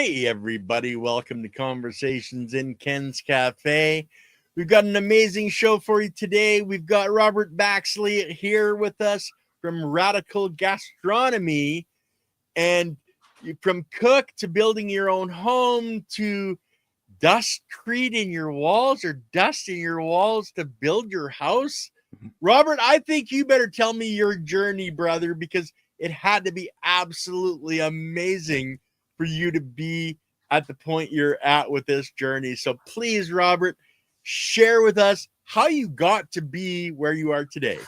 Hey, everybody, welcome to Conversations in Ken's Cafe. We've got an amazing show for you today. We've got Robert Baxley here with us from Radical Gastronomy. And from cook to building your own home to dustcrete in your walls or dust in your walls to build your house. Robert, I think you better tell me your journey, brother, because it had to be absolutely amazing for you to be at the point you're at with this journey. So please, Robert, share with us how you got to be where you are today.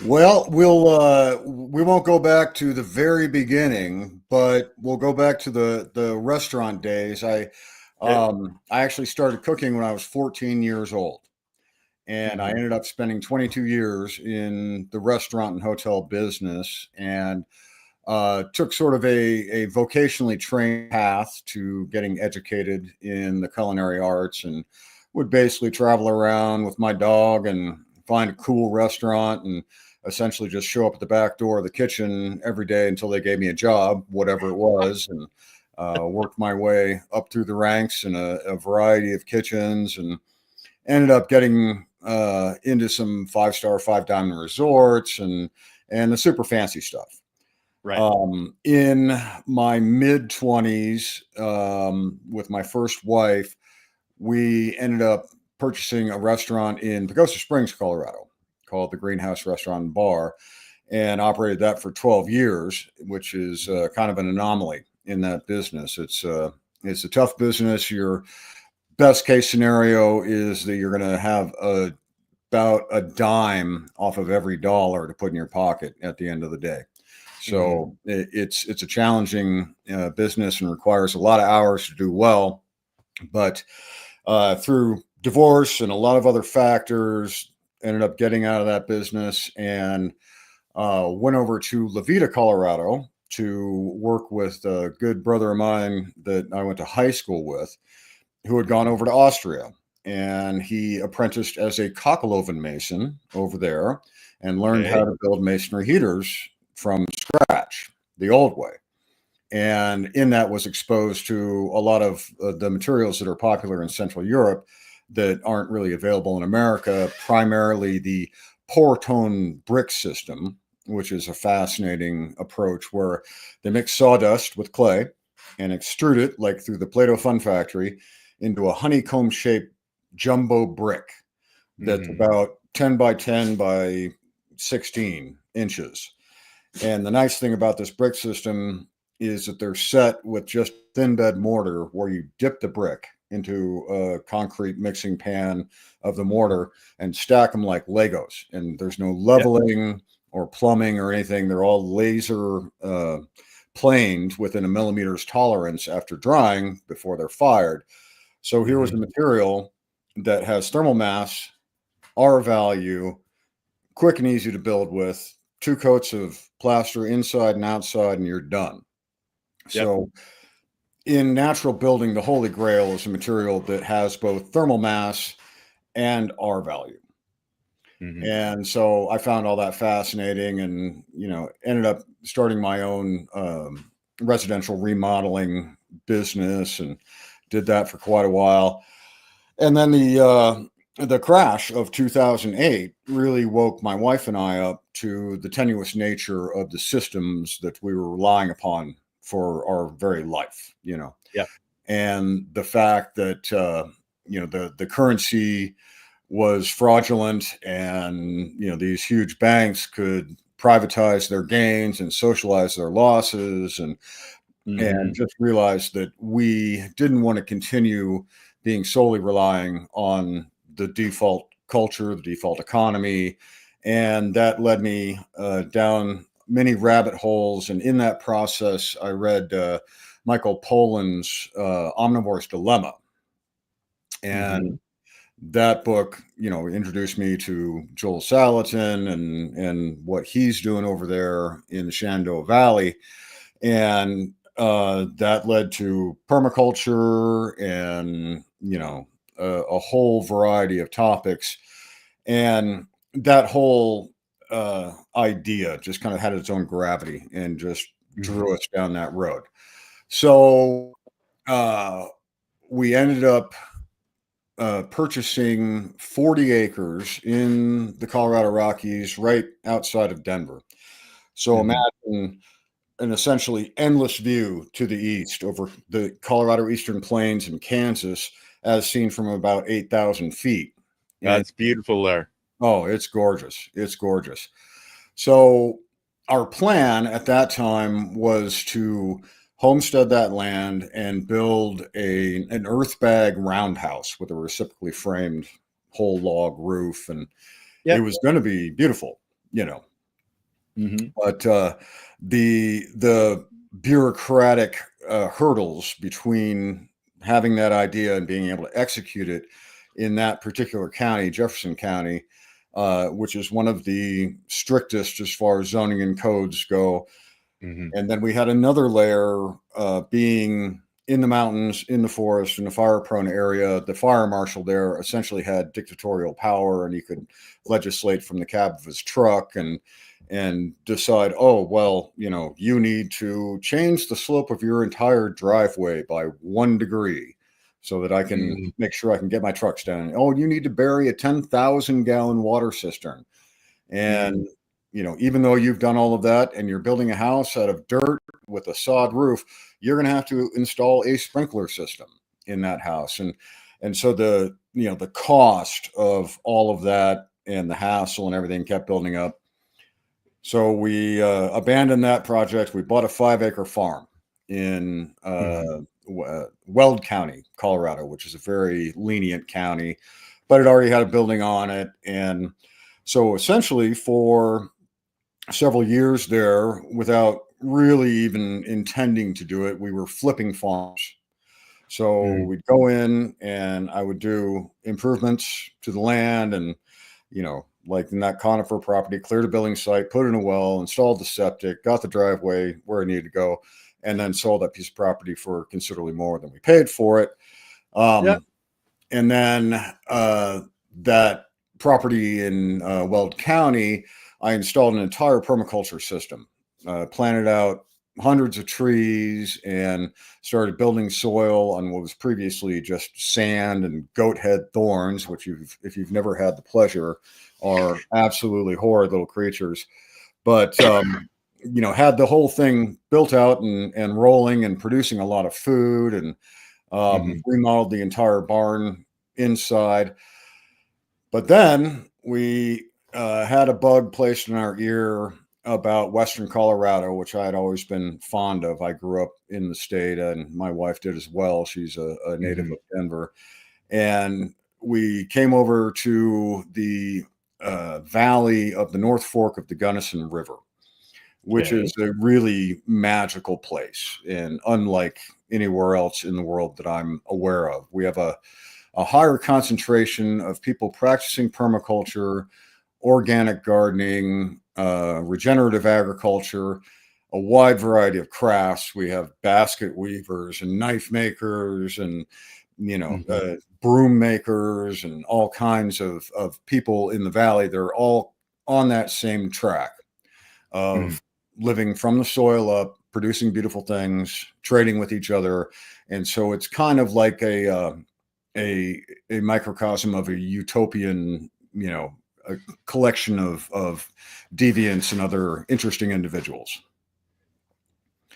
Well, we won't go back to the very beginning, but we'll go back to the restaurant days. I actually started cooking when I was 14 years old, and I ended up spending 22 years in the restaurant and hotel business, and took sort of a vocationally trained path to getting educated in the culinary arts, and would basically travel around with my dog and find a cool restaurant and essentially just show up at the back door of the kitchen every day until they gave me a job, whatever it was, and worked my way up through the ranks in a variety of kitchens, and ended up getting into some five-star, five-diamond resorts and the super fancy stuff. Right. In my mid 20s, with my first wife, we ended up purchasing a restaurant in Pagosa Springs, Colorado, called the Greenhouse Restaurant and Bar, and operated that for 12 years, which is kind of an anomaly in that business. It's a tough business. Your best case scenario is that you're going to have about a dime off of every dollar to put in your pocket at the end of the day. So it's a challenging business and requires a lot of hours to do well. But through divorce and a lot of other factors, ended up getting out of that business and went over to La Veta, Colorado, to work with a good brother of mine that I went to high school with, who had gone over to Austria. And he apprenticed as a cockle oven mason over there and learned how to build masonry heaters from scratch, the old way. And in that was exposed to a lot of the materials that are popular in Central Europe that aren't really available in America, primarily the pour-tone brick system, which is a fascinating approach where they mix sawdust with clay and extrude it, like through the Play-Doh Fun Factory, into a honeycomb-shaped jumbo brick that's about 10 by 10 by 16 inches. And the nice thing about this brick system is that they're set with just thin bed mortar, where you dip the brick into a concrete mixing pan of the mortar and stack them like Legos. And there's no leveling or plumbing or anything. They're all laser planed within a millimeter's tolerance after drying before they're fired. So here was a material that has thermal mass, R value, quick and easy to build with, 2 coats of plaster inside and outside, and you're done. So in natural building, the holy grail is a material that has both thermal mass and R value. And so I found all that fascinating, and, ended up starting my own residential remodeling business, and did that for quite a while. And then the crash of 2008 really woke my wife and I up to the tenuous nature of the systems that we were relying upon for our very life, and the fact that, the currency was fraudulent, and, these huge banks could privatize their gains and socialize their losses, and just realized that we didn't want to continue being solely relying on the default culture, the default economy. And that led me down many rabbit holes. And in that process, I read Michael Pollan's Omnivore's Dilemma. And that book, introduced me to Joel Salatin and what he's doing over there in the Shenandoah Valley. And that led to permaculture and, a whole variety of topics. And that whole idea just kind of had its own gravity and just drew us down that road. So we ended up purchasing 40 acres in the Colorado Rockies right outside of Denver. So imagine an essentially endless view to the east over the Colorado Eastern Plains and Kansas as seen from about 8,000 feet. And That's beautiful there. oh, it's gorgeous. It's gorgeous. So our plan at that time was to homestead that land and build an earth bag roundhouse with a reciprocally framed whole log roof, and it Yep. was going to be beautiful, you know. But the bureaucratic hurdles between having that idea and being able to execute it in that particular county, Jefferson County, which is one of the strictest as far as zoning and codes go. And then we had another layer being in the mountains, in the forest, in a fire-prone area. The fire marshal there essentially had dictatorial power, and he could legislate from the cab of his truck and decide, oh, well, you know, you need to change the slope of your entire driveway by 1 degree so that I can make sure I can get my trucks down. Oh, you need to bury a 10,000-gallon water cistern. And, you know, even though you've done all of that and you're building a house out of dirt with a sod roof, you're going to have to install a sprinkler system in that house. And so the, you know, the cost of all of that and the hassle and everything kept building up. So we abandoned that project. We bought a 5-acre farm in Weld County, Colorado, which is a very lenient county, but it already had a building on it. And so essentially for several years there, without really even intending to do it, we were flipping farms. So we'd go in and I would do improvements to the land and, you know, like in that conifer property, cleared a building site, put in a well, installed the septic, got the driveway where it needed to go, and then sold that piece of property for considerably more than we paid for it. And then that property in Weld County, I installed an entire permaculture system, planted out hundreds of trees and started building soil on what was previously just sand and goat head thorns, which if you've never had the pleasure, are absolutely horrid little creatures. But you know, had the whole thing built out and rolling and producing a lot of food, and remodeled the entire barn inside. But then we had a bug placed in our ear about Western Colorado, which I had always been fond of. I grew up in the state, and my wife did as well. She's a native of Denver. And we came over to the valley of the North Fork of the Gunnison River, which is a really magical place and unlike anywhere else in the world that I'm aware of. We have a higher concentration of people practicing permaculture, organic gardening, regenerative agriculture, a wide variety of crafts. We have basket weavers and knife makers and, you know, broom makers and all kinds of people in the valley. They're all on that same track of living from the soil up, producing beautiful things, trading with each other. And so it's kind of like a microcosm of a utopian, you know, a collection of deviants and other interesting individuals.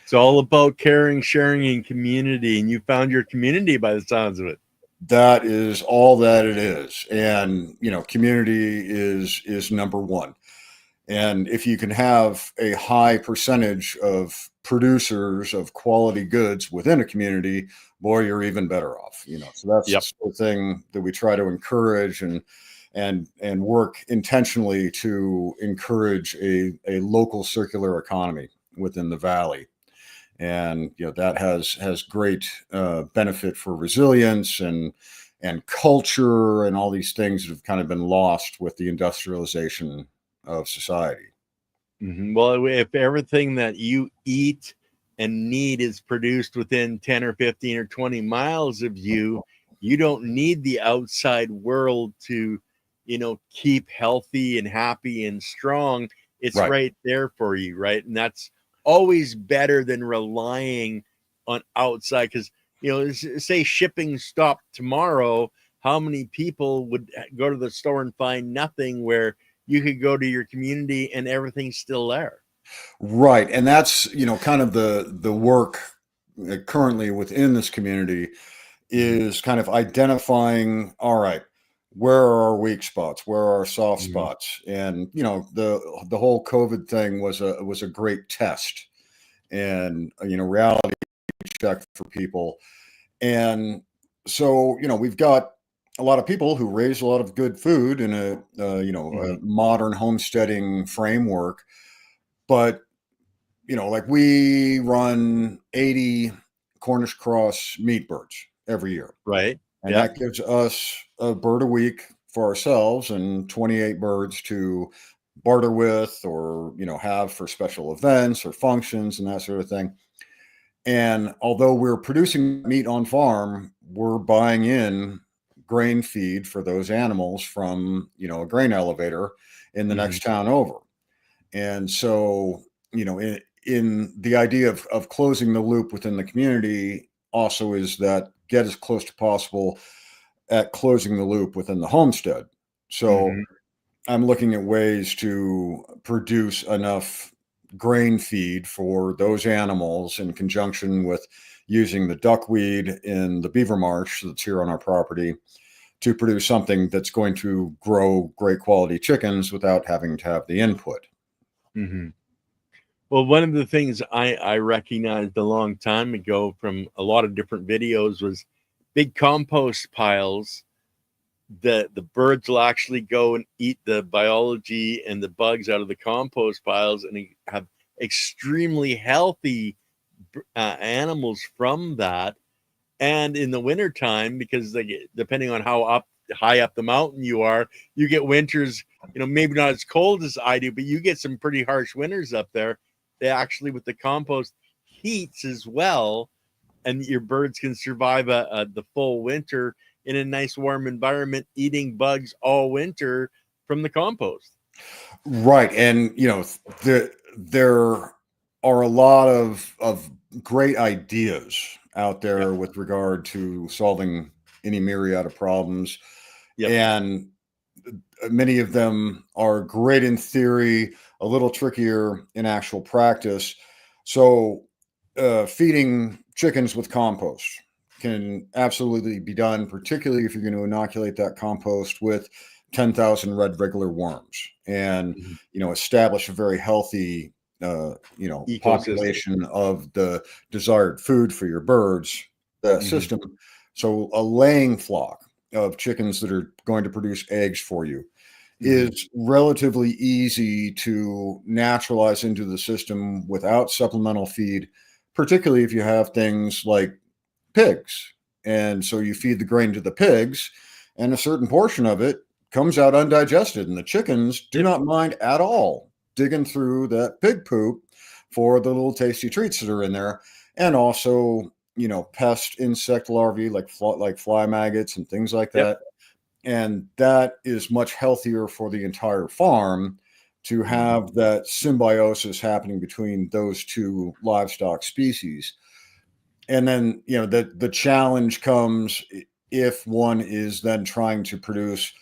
It's all about caring, sharing, and community. And you found your community by the sounds of it. That is all that it is. And, you know, community is number one. And if you can have a high percentage of producers of quality goods within a community, boy, you're even better off. You know, so that's the sort of thing that we try to encourage and work intentionally to encourage a local circular economy within the valley. And, you know, that has great benefit for resilience and culture and all these things that have kind of been lost with the industrialization of society. Well, if everything that you eat and need is produced within 10 or 15 or 20 miles of you, you don't need the outside world to, you know, keep healthy and happy and strong. It's right there for you, right? And that's always better than relying on outside, because say shipping stopped tomorrow, how many people would go to the store and find nothing, where you could go to your community and everything's still there? Right. And that's, kind of the work currently within this community Mhm. is kind of identifying, all right, where are our weak spots? Where are our soft Mhm. spots? And, the whole COVID thing was a great test and, reality check for people. And so, we've got a lot of people who raise a lot of good food in a Mhm. modern homesteading framework, but like we run 80 Cornish cross meat birds every year. Right. And Yeah. that gives us a bird a week for ourselves and 28 birds to barter with or, have for special events or functions and that sort of thing. And although we're producing meat on farm, we're buying in grain feed for those animals from, a grain elevator in the Mhm. next town over. And so, in the idea of closing the loop within the community also is that get as close to possible at closing the loop within the homestead. So Mhm. I'm looking at ways to produce enough grain feed for those animals in conjunction with using the duckweed in the beaver marsh that's here on our property to produce something that's going to grow great quality chickens without having to have the input. Mhm. Well, one of the things I recognized a long time ago from a lot of different videos was big compost piles. The birds will actually go and eat the biology and the bugs out of the compost piles and have extremely healthy animals from that. And in the wintertime, because they get, depending on how high up the mountain you are, you get winters, maybe not as cold as I do, but you get some pretty harsh winters up there. They actually, with the compost, heats as well, and your birds can survive the full winter in a nice warm environment, eating bugs all winter from the compost. Right. And, there are a lot of great ideas out Yep. there with regard to solving any myriad of problems. Yep. And many of them are great in theory, a little trickier in actual practice. So, feeding chickens with compost can absolutely be done, particularly if you're going to inoculate that compost with 10,000 red regular worms and, Mhm. establish a very healthy, Ecosystem. population of the desired food for your birds Hmm. system. So, a laying flock of chickens that are going to produce eggs for you Hmm. is relatively easy to naturalize into the system without supplemental feed, particularly if you have things like pigs. And so you feed the grain to the pigs, and a certain portion of it comes out undigested. And the chickens do Yep. not mind at all digging through that pig poop for the little tasty treats that are in there. And also, pest insect larvae like fly maggots and things like Yep. that, and that is much healthier for the entire farm to Hmm. have that symbiosis happening between those two livestock species. And then, the challenge comes if one is then trying to produce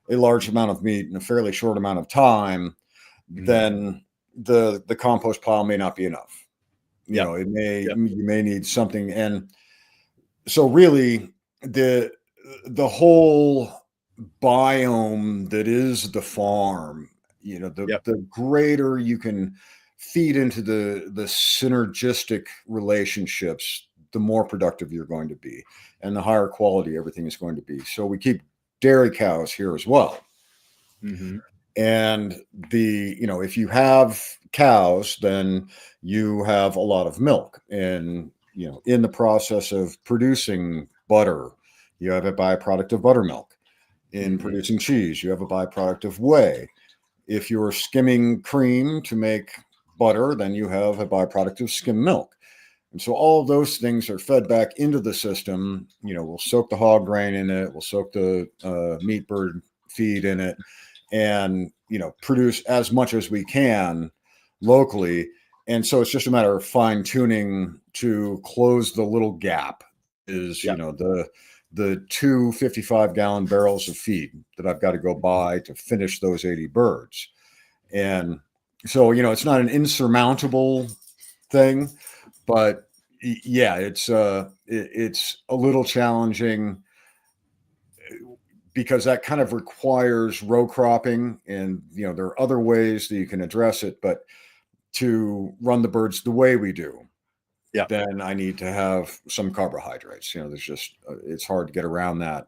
a large amount of meat in a fairly short amount of time, Hmm. then the compost pile may not be enough. Yep. Yep. You may need something. And so really the whole biome that is the farm, Yep. the greater you can feed into the synergistic relationships, the more productive you're going to be and the higher quality everything is going to be. So we keep dairy cows here as well. Hmm. And if you have cows, then you have a lot of milk. And, in the process of producing butter, you have a byproduct of buttermilk. In Hmm. producing cheese, you have a byproduct of whey. If you're skimming cream to make butter, then you have a byproduct of skim milk. And so all of those things are fed back into the system. We'll soak the hog grain in it, we'll soak the meat bird feed in it, and produce as much as we can locally. And so it's just a matter of fine tuning to close the little gap is, Yeah. the two 55-gallon barrels of feed that I've got to go buy to finish those 80 birds. And so, it's not an insurmountable thing, but yeah, it's a little challenging because that kind of requires row cropping, and there are other ways that you can address it, but to run the birds the way we do, Yeah. then I need to have some carbohydrates. There's just it's hard to get around that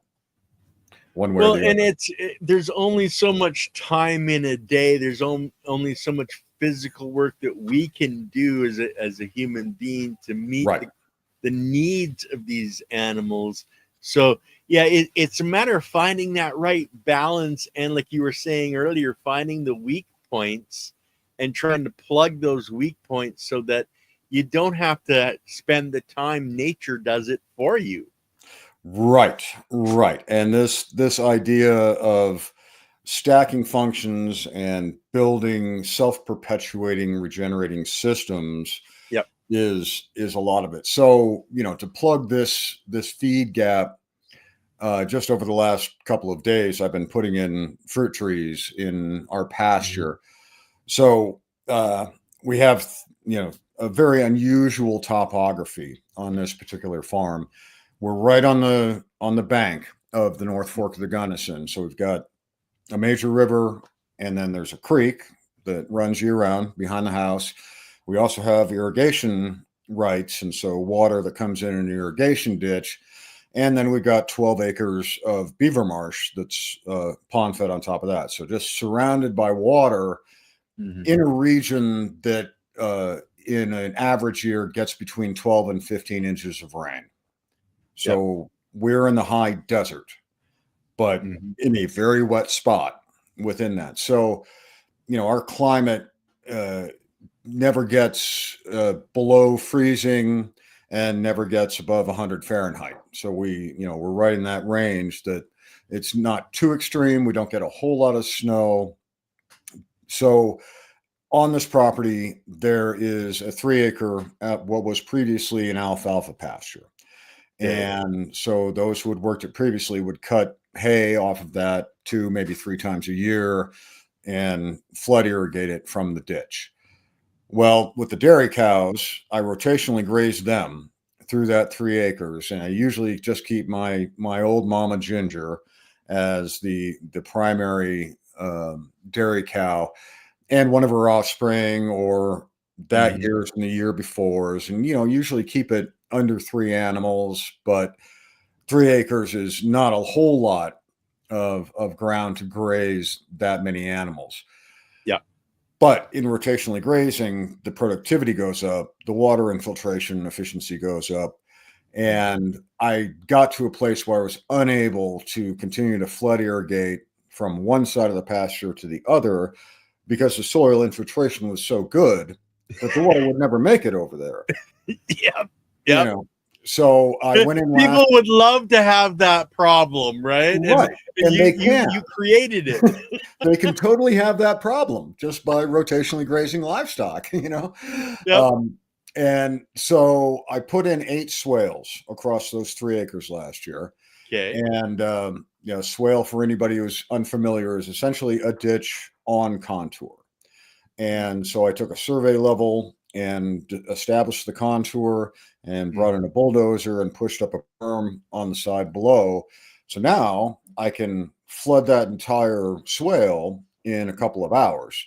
one way or the And other. there's only so much time in a day. There's only so much physical work that we can do as a human being to meet Right. the needs of these animals. So yeah, it's a matter of finding that right balance, and like you were saying earlier, finding the weak points and trying to plug those weak points so that you don't have to spend the time. Nature does it for you. Right, right. And this idea of stacking functions and building self-perpetuating, regenerating systems Yep. is a lot of it. So, to plug this feed gap, just over the last couple of days, I've been putting in fruit trees in our pasture. So we have, a very unusual topography on this particular farm. We're right on the bank of the North Fork of the Gunnison. So we've got a major river, and then there's a creek that runs year round behind the house. We also have irrigation rights, and so water that comes in an irrigation ditch. And then we've got 12 acres of beaver marsh that's pond fed on top of that. So just surrounded by water in a region that in an average year gets between 12 and 15 inches of rain. So we're in the high desert, but in a very wet spot within that. So, our climate never gets below freezing and never gets above 100 Fahrenheit. So we're right in that range that it's not too extreme. We don't get a whole lot of snow. So on this property, there is a 3-acre at what was previously an alfalfa pasture. And so those who had worked it previously would cut hay off of that 2, maybe 3 times a year and flood irrigate it from the ditch. Well, with the dairy cows, I rotationally graze them through that 3 acres, and I usually just keep my old mama Ginger as the primary dairy cow, and one of her offspring, or that year's and the year before's, and usually keep it under 3 animals. But 3 acres is not a whole lot of ground to graze that many animals. Yeah. But in rotationally grazing, the productivity goes up, the water infiltration efficiency goes up. And I got to a place where I was unable to continue to flood irrigate from one side of the pasture to the other because the soil infiltration was so good that the water would never make it over there. Yep. So I went in. People would love to have that problem, right? Right. And they can. You created it. They can totally have that problem just by rotationally grazing livestock, Yep. And so I put in 8 swales across those 3 acres last year. Okay. And, swale, for anybody who's unfamiliar, is essentially a ditch on contour. And so I took a survey level and established the contour and brought in a bulldozer and pushed up a berm on the side below. So now I can flood that entire swale in a couple of hours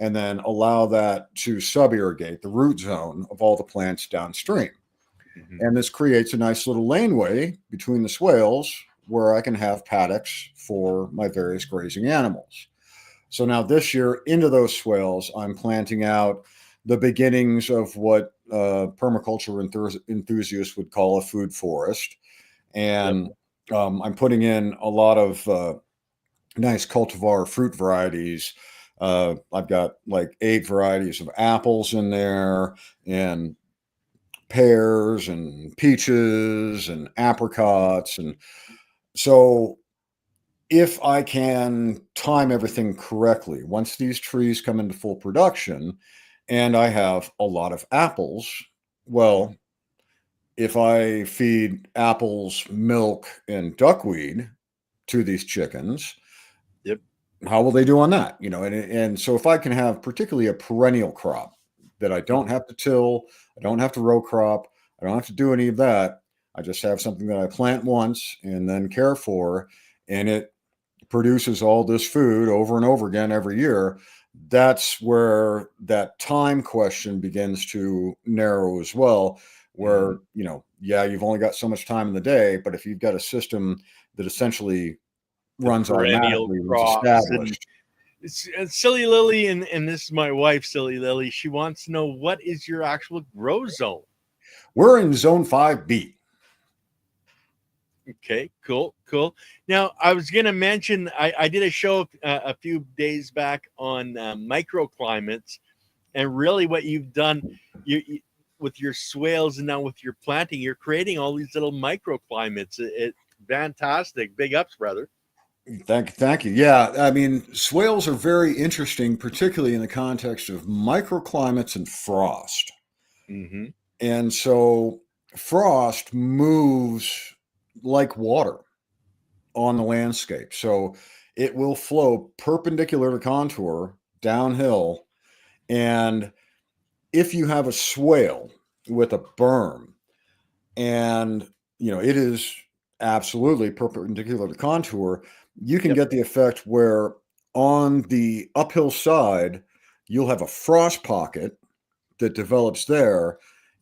and then allow that to sub-irrigate the root zone of all the plants downstream. And this creates a nice little laneway between the swales where I can have paddocks for my various grazing animals. So now this year, into those swales, I'm planting out the beginnings of what permaculture enthusiasts would call a food forest. And I'm putting in a lot of nice cultivar fruit varieties. I've got like 8 varieties of apples in there, and pears and peaches and apricots. And so if I can time everything correctly, once these trees come into full production and I have a lot of apples, well, if I feed apples, milk, and duckweed to these chickens, Yep. how will they do on that? And so if I can have particularly a perennial crop that I don't have to till, I don't have to row crop, I don't have to do any of that. I just have something that I plant once and then care for, and it produces all this food over and over again every year. That's where that time question begins to narrow as well. Where, yeah, you've only got so much time in the day, but if you've got a system that essentially The runs perennial automatically and is crops and established. Silly Lily, and this is my wife, Silly Lily. She wants to know, what is your actual grow zone? We're in zone 5B. Okay, cool. Now, I was going to mention, I did a show a few days back on microclimates, and really what you've done with your swales and now with your planting, you're creating all these little microclimates. It's fantastic. Big ups, brother. Thank you. Yeah, I mean, swales are very interesting, particularly in the context of microclimates and frost. Mm-hmm. And so frost moves like water on the landscape. So it will flow perpendicular to contour downhill. And if you have a swale with a berm, and it is absolutely perpendicular to contour, you can get the effect where on the uphill side, you'll have a frost pocket that develops there.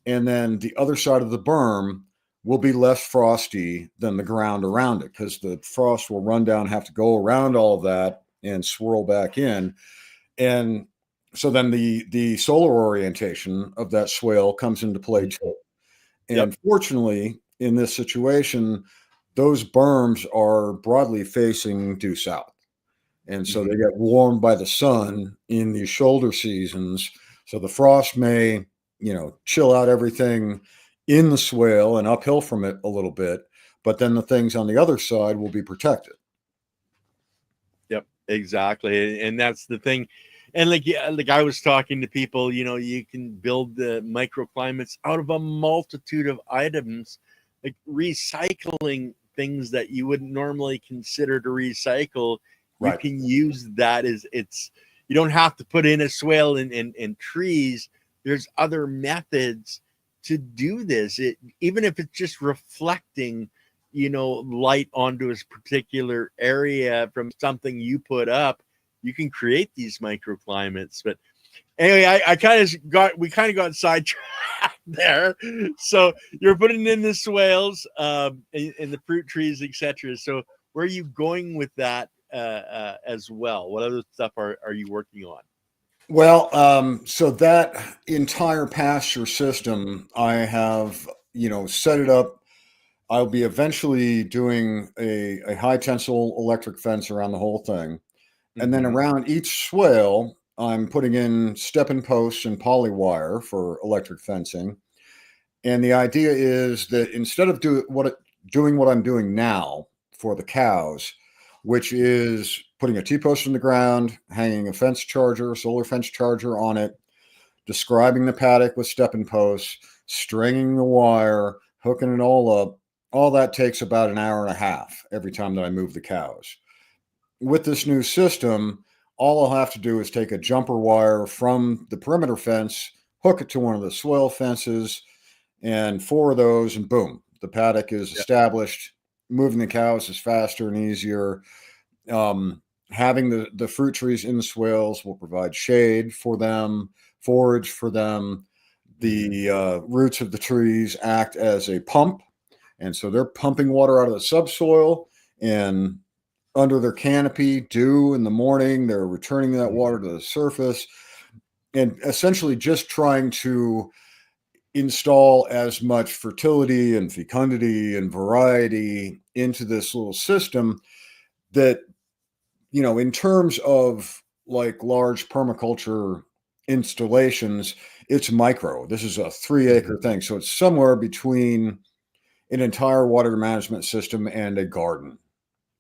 And then the other side of the berm will be less frosty than the ground around it, because the frost will run down, have to go around all of that and swirl back in. And so then the solar orientation of that swale comes into play too. And fortunately, in this situation, those berms are broadly facing due south. And so they get warmed by the sun in these shoulder seasons. So the frost may, chill out everything in the swale and uphill from it a little bit, but then the things on the other side will be protected. Yep, exactly. And that's the thing. And like I was talking to people, you can build the microclimates out of a multitude of items, like recycling things that you wouldn't normally consider to recycle. You Right. can use that as you don't have to put in a swale and trees. There's other methods to do this. Even if it's just reflecting, light onto a particular area from something you put up, you can create these microclimates. But anyway, we kind of got sidetracked there. So you're putting in the swales, in the fruit trees, etc. So where are you going with that as well? What other stuff are you working on? Well, so that entire pasture system, I have, set it up. I'll be eventually doing a high tensile electric fence around the whole thing. And then around each swale, I'm putting in stepping posts and poly wire for electric fencing. And the idea is that instead of doing what I'm doing now for the cows, which is putting a T-post in the ground, hanging a fence charger, solar fence charger on it, describing the paddock with stepping posts, stringing the wire, hooking it all up, all that takes about an hour and a half every time that I move the cows. With this new system, all I'll have to do is take a jumper wire from the perimeter fence, hook it to one of the swale fences, and 4 of those, and boom, the paddock is established. Moving the cows is faster and easier. Having the fruit trees in the swales will provide shade for them, forage for them. The roots of the trees act as a pump, and so they're pumping water out of the subsoil, and under their canopy, dew in the morning, they're returning that water to the surface, and essentially just trying to install as much fertility and fecundity and variety into this little system that, in terms of like large permaculture installations, it's micro. This is a 3-acre thing. So it's somewhere between an entire water management system and a garden.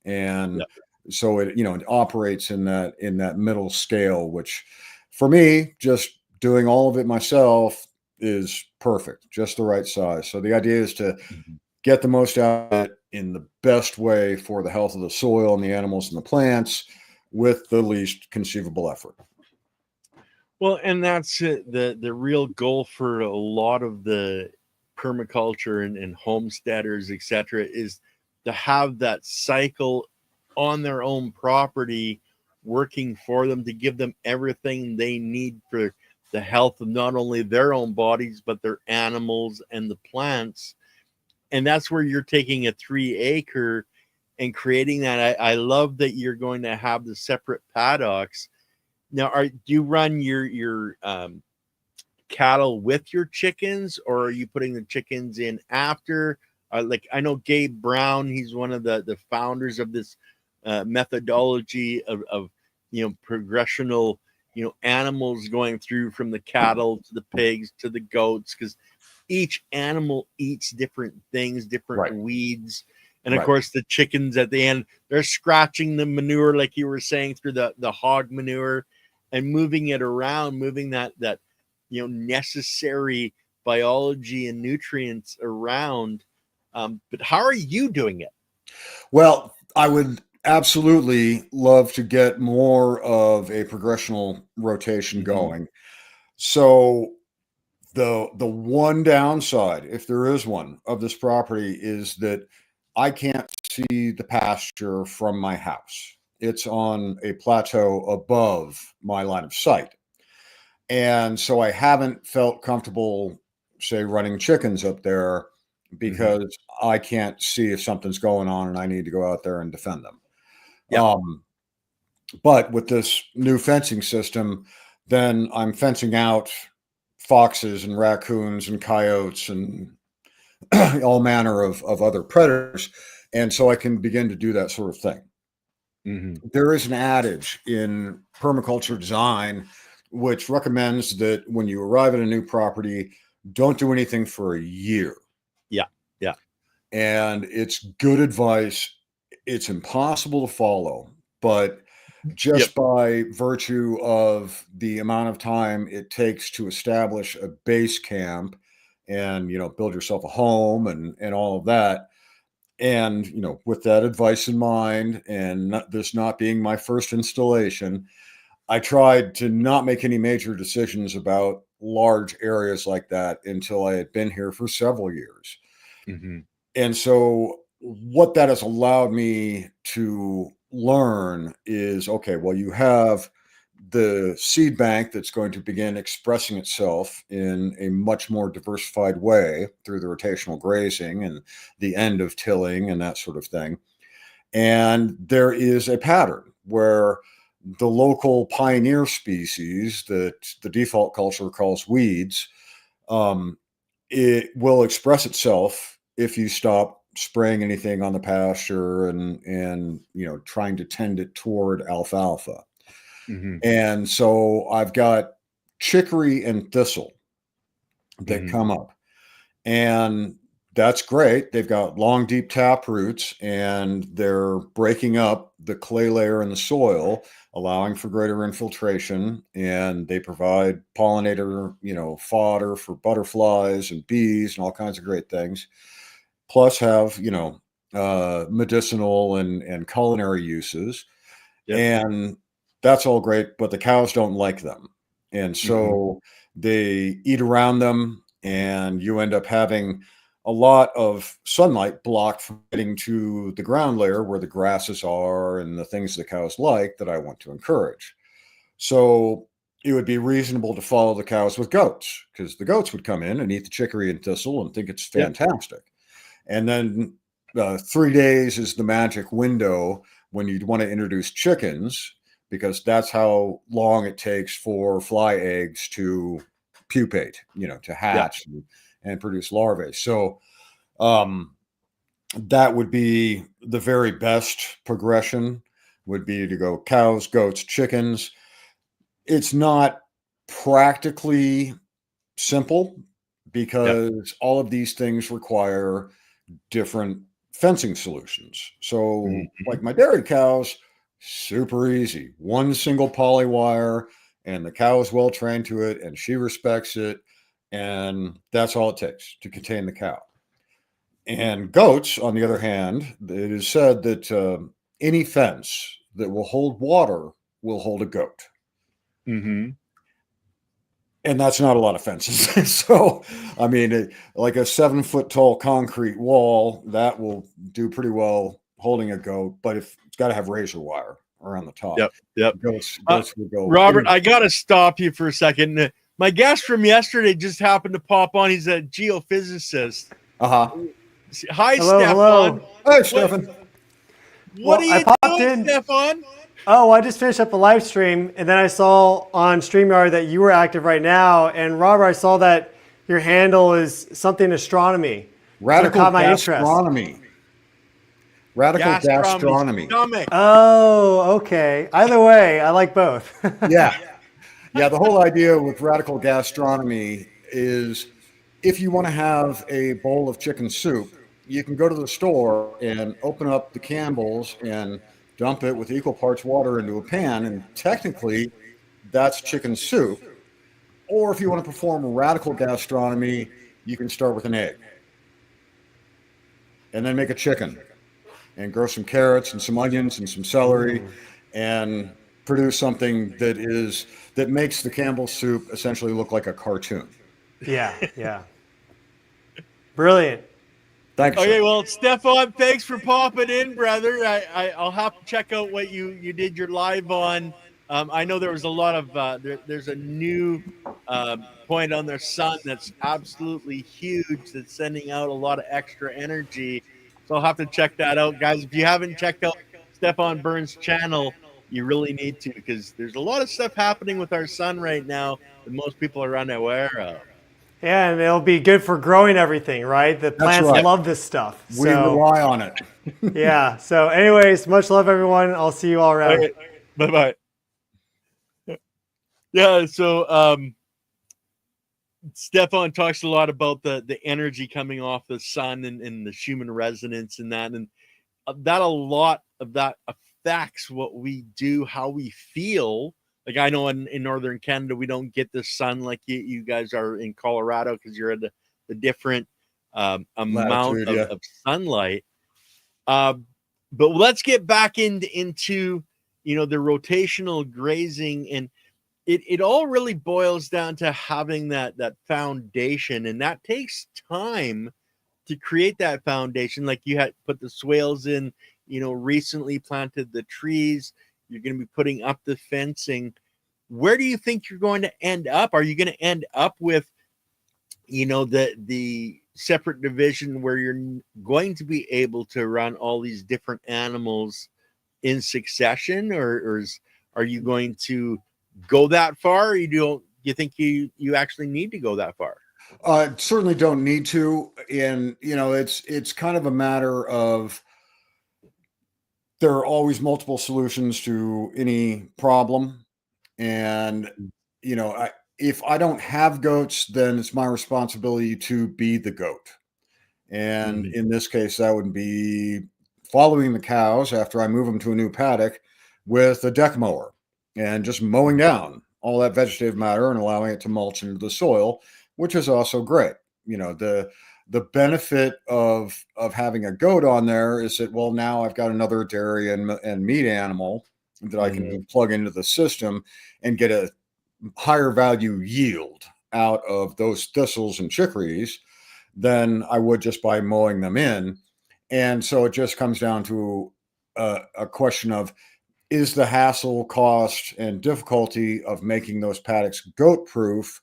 And so it operates in that middle scale, which for me, just doing all of it myself, is perfect, just the right size. So the idea is to Mhm. get the most out of it in the best way for the health of the soil and the animals and the plants with the least conceivable effort. Well, and that's the real goal for a lot of the permaculture and homesteaders, etc., is to have that cycle on their own property working for them to give them everything they need for the health of not only their own bodies but their animals and the plants. And that's where you're taking a 3 acre and creating that. I love that you're going to have the separate paddocks. Now, do you run your cattle with your chickens, or are you putting the chickens in after? Like I know Gabe Brown, he's one of the founders of this methodology of progressional animals going through from the cattle to the pigs to the goats, because each animal eats different things, different Right. weeds. And of Right. course, the chickens at the end, they're scratching the manure, like you were saying, through the hog manure and moving it around, moving that necessary biology and nutrients around. But how are you doing it? Well, I would absolutely love to get more of a progressional rotation Mm-hmm. going. So the one downside, if there is one, of this property is that I can't see the pasture from my house. It's on a plateau above my line of sight. And so I haven't felt comfortable, say, running chickens up there Mm-hmm. because I can't see if something's going on and I need to go out there and defend them. Yeah. But with this new fencing system, then I'm fencing out foxes and raccoons and coyotes and all manner of other predators. And so I can begin to do that sort of thing. Mm-hmm. There is an adage in permaculture design which recommends that when you arrive at a new property, don't do anything for a year. Yeah. Yeah. And it's good advice. It's impossible to follow, but Yep. just by virtue of the amount of time it takes to establish a base camp and build yourself a home and all of that, and with that advice in mind and this not being my first installation, I tried to not make any major decisions about large areas like that until I had been here for several years. Mm-hmm. And so what that has allowed me to learn is, okay, well, you have the seed bank that's going to begin expressing itself in a much more diversified way through the rotational grazing and the end of tilling and that sort of thing. And there is a pattern where the local pioneer species that the default culture calls weeds, um, it will express itself if you stop spraying anything on the pasture and trying to tend it toward alfalfa. Mm-hmm. And so I've got chicory and thistle that Mm-hmm. come up, and that's great. They've got long, deep tap roots, and they're breaking up the clay layer in the soil, allowing for greater infiltration. And they provide pollinator, fodder for butterflies and bees and all kinds of great things. Plus, have medicinal and culinary uses, Yep. and that's all great. But the cows don't like them, and Mm-hmm. so they eat around them, and you end up having a lot of sunlight blocked from getting to the ground layer where the grasses are and the things the cows like that I want to encourage. So it would be reasonable to follow the cows with goats because the goats would come in and eat the chicory and thistle and think it's Yep. fantastic. And then 3 days is the magic window when you'd want to introduce chickens because that's how long it takes for fly eggs to pupate, to Yep. hatch and produce larvae. So um, that would be the very best progression would be to go cows, goats, chickens. It's not practically simple Yep. because all of these things require different fencing solutions. So, Mm-hmm. like my dairy cows, super easy. One single poly wire, and the cow is well trained to it, and she respects it. And that's all it takes to contain the cow. And goats, on the other hand, it is said that any fence that will hold water will hold a goat. Mm-hmm. And that's not a lot of fences. So, I mean, like a 7-foot tall concrete wall, that will do pretty well holding a goat, but if it's got to have razor wire around the top. Yep. Goats will go. Robert, I got to stop you for a second. My guest from yesterday just happened to pop on. He's a geophysicist. Uh-huh. Hi, hello, Stefan. hello. Hey, Stefan. What Well, are you I popped doing, in. Stefan? Oh, I just finished up a live stream, and then I saw on StreamYard that you were active right now. And Robert, I saw that your handle is something astronomy. Radical so it caught my interest. gastronomy. Radical gastronomy. Stomach. Oh, okay. Either way, I like both. Yeah. Yeah, the whole idea with radical gastronomy is if you want to have a bowl of chicken soup, you can go to the store and open up the Campbell's and dump it with equal parts water into a pan, and technically that's chicken soup. Or if you want to perform radical gastronomy, you can start with an egg and then make a chicken and grow some carrots and some onions and some celery and produce something that makes the Campbell's soup essentially look like a cartoon. Yeah. Brilliant. Thanks. Okay, well, Stefan, thanks for popping in, brother. I'll have to check out what you did your live on. I know there was a lot of there's a new point on their sun that's absolutely huge that's sending out a lot of extra energy. So I'll have to check that out, guys. If you haven't checked out Stefan Burns' channel, you really need to, because there's a lot of stuff happening with our sun right now that most people are unaware of. Yeah, and it'll be good for growing everything, right? The plants right. love this stuff. We rely on it. Yeah. So anyways, much love, everyone. I'll see you all around. Right. Bye-bye. Yeah, so Stefan talks a lot about the energy coming off the sun and the Schumann resonance and that. And that a lot of that affects what we do, how we feel. Like I know in northern Canada, we don't get the sun like you guys are in Colorado because you're at the different amount of sunlight. But let's get back into the rotational grazing, and it all really boils down to having that foundation, and that takes time to create that foundation. Like you had put the swales in, recently planted the trees. You're going to be putting up the fencing. Where do you think you're going to end up? Are you going to end up with, the separate division where you're going to be able to run all these different animals in succession, or are you going to go that far? Or you think you actually need to go that far? Certainly don't need to. And, it's kind of a matter of there are always multiple solutions to any problem. And, if I don't have goats, then it's my responsibility to be the goat. And in this case, that would be following the cows after I move them to a new paddock with a deck mower and just mowing down all that vegetative matter and allowing it to mulch into the soil, which is also great. The benefit of having a goat on there is that, well, now I've got another dairy and meat animal that I can plug into the system and get a higher value yield out of those thistles and chicories than I would just by mowing them in. And so it just comes down to a question of, is the hassle, cost, and difficulty of making those paddocks goat proof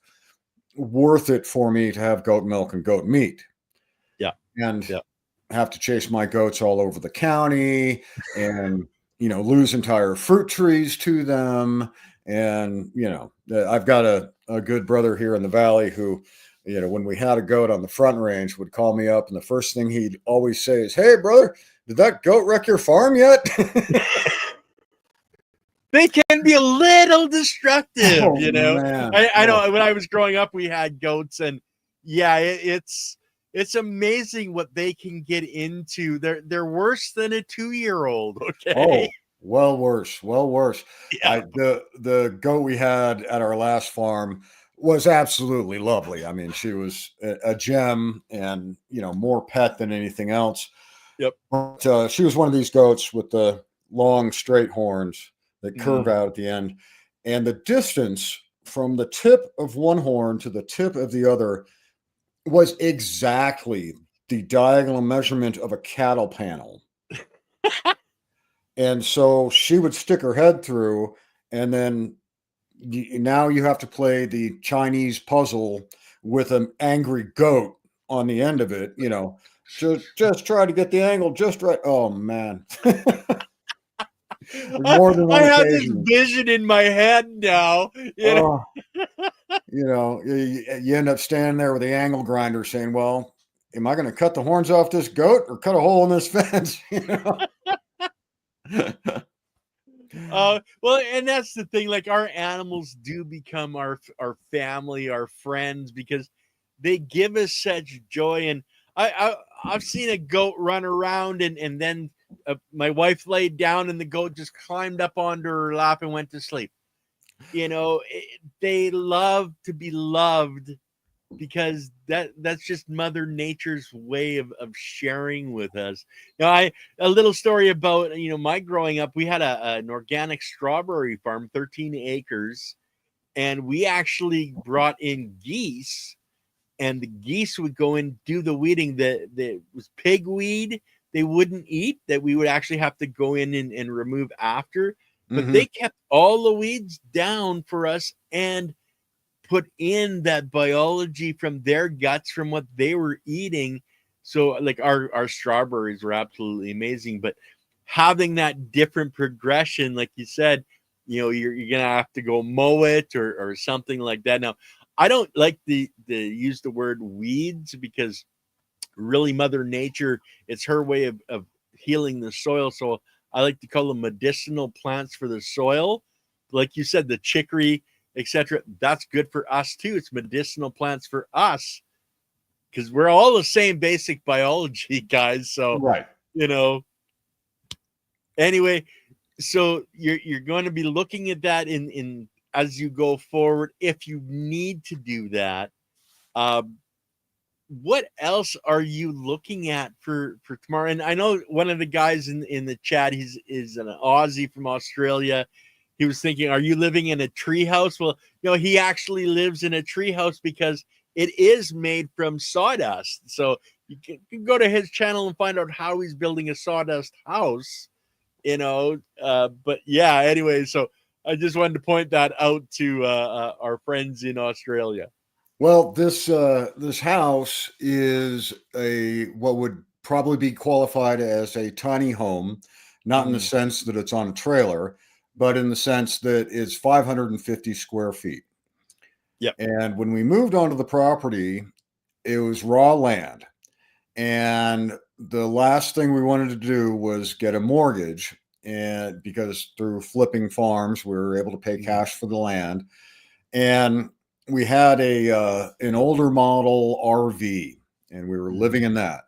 worth it for me to have goat milk and goat meat? And have to chase my goats all over the county and, lose entire fruit trees to them. And, I've got a good brother here in the valley who, when we had a goat on the Front Range, would call me up, and the first thing he'd always say is, "Hey, brother, did that goat wreck your farm yet?" They can be a little destructive, Man. I know when I was growing up, we had goats, and it's amazing what they can get into. They're worse than a 2-year-old. Okay. Oh, well worse. Yeah. The goat we had at our last farm was absolutely lovely. I mean, she was a gem, and more pet than anything else. Yep. But she was one of these goats with the long straight horns that curve Mhm. out at the end, and the distance from the tip of one horn to the tip of the other was exactly the diagonal measurement of a cattle panel. And so she would stick her head through, and then now you have to play the Chinese puzzle with an angry goat on the end of it. Just try to get the angle just right. Oh man, more than I one have this occasion. vision in my head now. Oh, you end up standing there with the angle grinder, saying, "Well, am I going to cut the horns off this goat or cut a hole in this fence?" Well, and that's the thing. Like, our animals do become our family, our friends, because they give us such joy. And I've seen a goat run around, and then my wife laid down, and the goat just climbed up onto her lap and went to sleep. They love to be loved, because that's just Mother Nature's way of sharing with us. A little story about my growing up. We had an organic strawberry farm, 13 acres, and we actually brought in geese, and the geese would go and do the weeding. That was pig weed they wouldn't eat, that we would actually have to go in and remove after. But they kept all the weeds down for us and put in that biology from their guts, from what they were eating. So like our strawberries were absolutely amazing, but having that different progression, like you said, you're gonna have to go mow it or something like that. Now, I don't like the use the word weeds, because really Mother Nature, it's her way of healing the soil. So I like to call them medicinal plants for the soil. Like you said, the chicory, etc. That's good for us too. It's medicinal plants for us, because we're all the same basic biology, guys. So Right. Anyway, so you're going to be looking at that in as you go forward, if you need to do that. What else are you looking at for tomorrow? And I know one of the guys in the chat, is an Aussie from Australia. He was thinking, are you living in a tree house? Well, he actually lives in a tree house, because it is made from sawdust. So you can go to his channel and find out how he's building a sawdust house. But yeah, anyway, so I just wanted to point that out to our friends in Australia. Well, this house is what would probably be qualified as a tiny home, not in the sense that it's on a trailer, but in the sense that it's 550 square feet. Yep. And when we moved onto the property, it was raw land. And the last thing we wanted to do was get a mortgage, and because through flipping farms, we were able to pay cash for the land. And we had an older model RV, and we were living in that.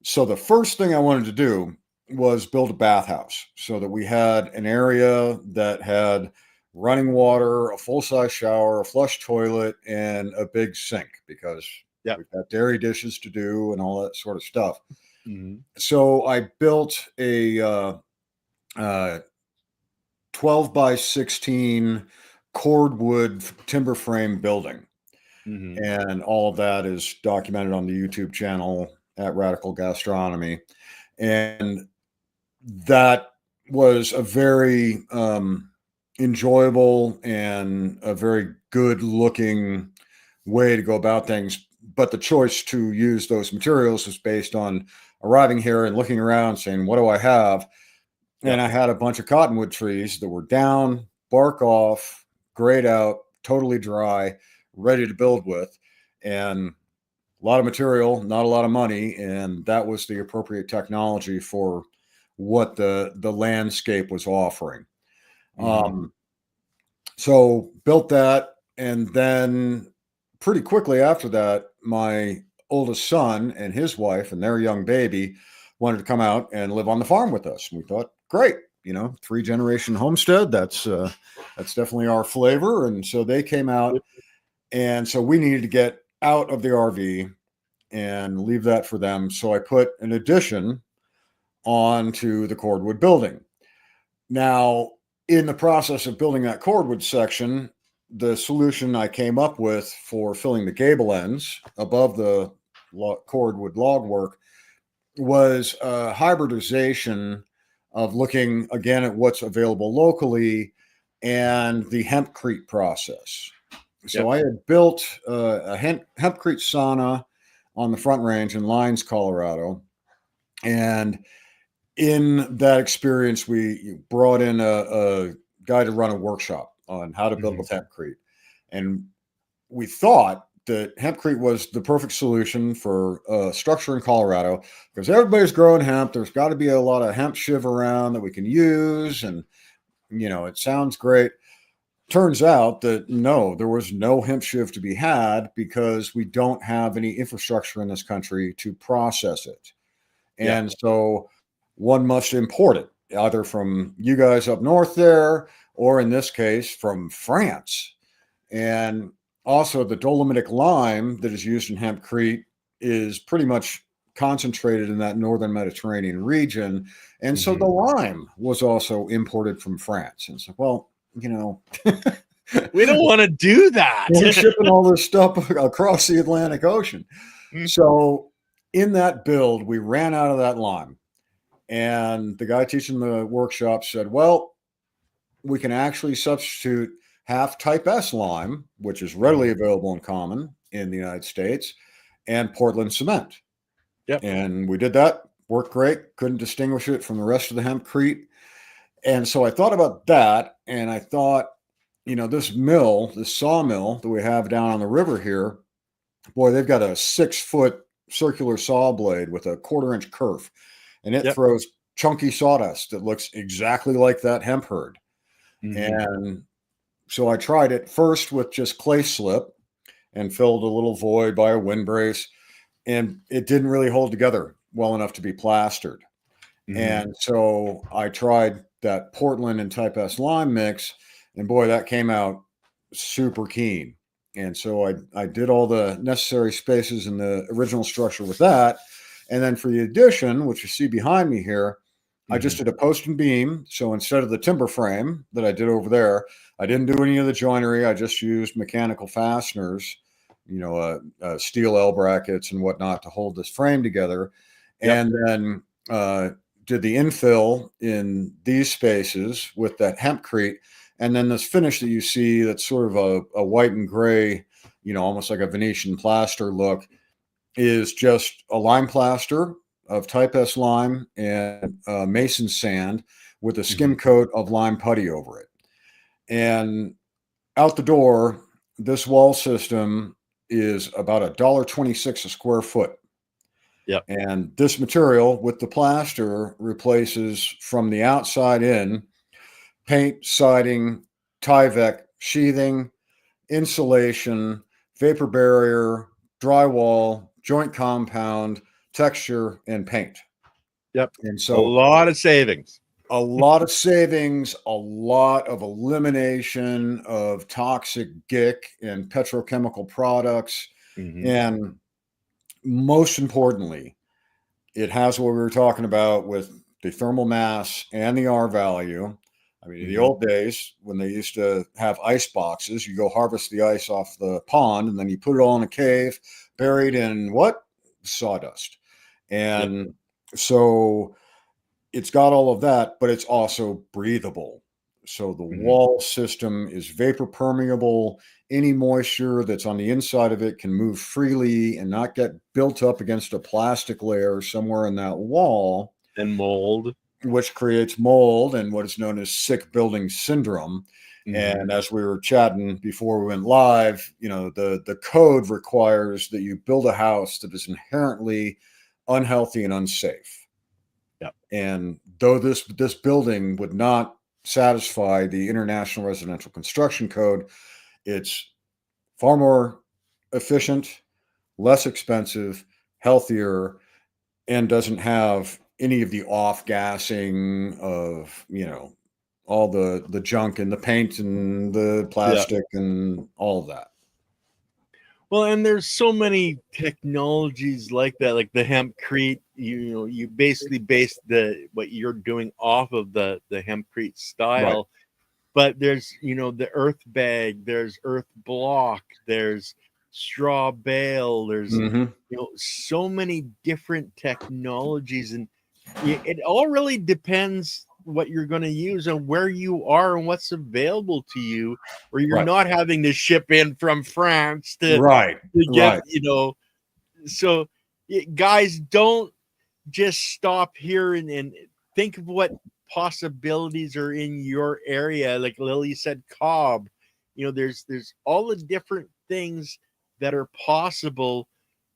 So the first thing I wanted to do was build a bathhouse, so that we had an area that had running water, a full-size shower, a flush toilet, and a big sink, because we've got dairy dishes to do and all that sort of stuff. So I built a 12 by 16 cordwood timber frame building. And all of that is documented on the YouTube channel at Radical Gastronomy. And that was a very enjoyable and a very good looking way to go about things. But the choice to use those materials was based on arriving here and looking around saying, what do I have? And I had a bunch of cottonwood trees that were down, bark off, grayed out, totally dry, ready to build with. And a lot of material, not a lot of money. And that was the appropriate technology for what the landscape was offering. So built that. And then pretty quickly after that, my oldest son and his wife and their young baby wanted to come out and live on the farm with us. And we thought, great, 3-generation homestead. That's definitely our flavor. And so they came out, And so we needed to get out of the RV and leave that for them. So I put an addition onto the cordwood building. Now, in the process of building that cordwood section, the solution I came up with for filling the gable ends above the cordwood log work was a hybridization of looking again at what's available locally and the hempcrete process. So I had built a hempcrete sauna on the Front Range in Lyons, Colorado. And in that experience, we brought in a guy to run a workshop on how to build with hempcrete. And we thought that hempcrete was the perfect solution for structure in Colorado because everybody's growing hemp. There's got to be a lot of hemp shiv around that we can use. And, it sounds great. Turns out that no, there was no hemp shiv to be had because we don't have any infrastructure in this country to process it. And so one must import it either from you guys up north there, or in this case, from France. And also the dolomitic lime that is used in hempcrete is pretty much concentrated in that northern Mediterranean region. And so the lime was also imported from France. And it's like, well, we don't want to do that. We're shipping all this stuff across the Atlantic Ocean. So in that build, we ran out of that lime. And the guy teaching the workshop said, well, we can actually substitute half type S lime, which is readily available and common in the United States, and Portland cement. And we did that. Worked great. Couldn't distinguish it from the rest of the hempcrete. And so I thought about that, and I thought, this sawmill that we have down on the river here, boy, they've got a 6-foot circular saw blade with a 1/4-inch kerf, and it throws chunky sawdust that looks exactly like that hemp herd. And so I tried it first with just clay slip and filled a little void by a wind brace, and it didn't really hold together well enough to be plastered. And so I tried that Portland and Type S lime mix, and boy, that came out super keen. And so I did all the necessary spaces in the original structure with that. And then for the addition, which you see behind me here, I just did a post and beam. So instead of the timber frame that I did over there, I didn't do any of the joinery. I just used mechanical fasteners, steel L brackets and whatnot to hold this frame together. And then did the infill in these spaces with that hempcrete. And then this finish that you see that's sort of a white and gray, almost like a Venetian plaster look, is just a lime plaster of Type S lime and mason sand with a skim coat of lime putty over it. And out the door, this wall system is about $1.26 a square foot. And this material with the plaster replaces from the outside in paint, siding, Tyvek, sheathing, insulation, vapor barrier, drywall, joint compound, texture, and paint. And so a lot of savings. A lot of savings, a lot of elimination of toxic GIC and petrochemical products. And most importantly, it has what we were talking about with the thermal mass and the R value. I mean, in the old days, when they used to have ice boxes, you go harvest the ice off the pond, and then you put it all in a cave, buried in what? Sawdust. And so it's got all of that, but it's also breathable. So the wall system is vapor permeable. Any moisture that's on the inside of it can move freely and not get built up against a plastic layer somewhere in that wall. And mold. Which creates mold and what is known as sick building syndrome. And as we were chatting before we went live, the code requires that you build a house that is inherently unhealthy and unsafe. And though this building would not satisfy the International Residential Construction Code, it's far more efficient, less expensive, healthier, and doesn't have any of the off-gassing of, all the junk and the paint and the plastic and all of that. Well, and there's so many technologies like that, like the hempcrete. You basically base what you're doing off of the hempcrete Right. style. But there's the earth bag, there's earth block, there's straw bale, there's Hmm. so many different technologies, and it all really depends what you're going to use and where you are and what's available to you, where you're Right. not having to ship in from France Right. to get Right. so guys, don't just stop here and think of what possibilities are in your area. Like Lily said, Cobb, there's all the different things that are possible.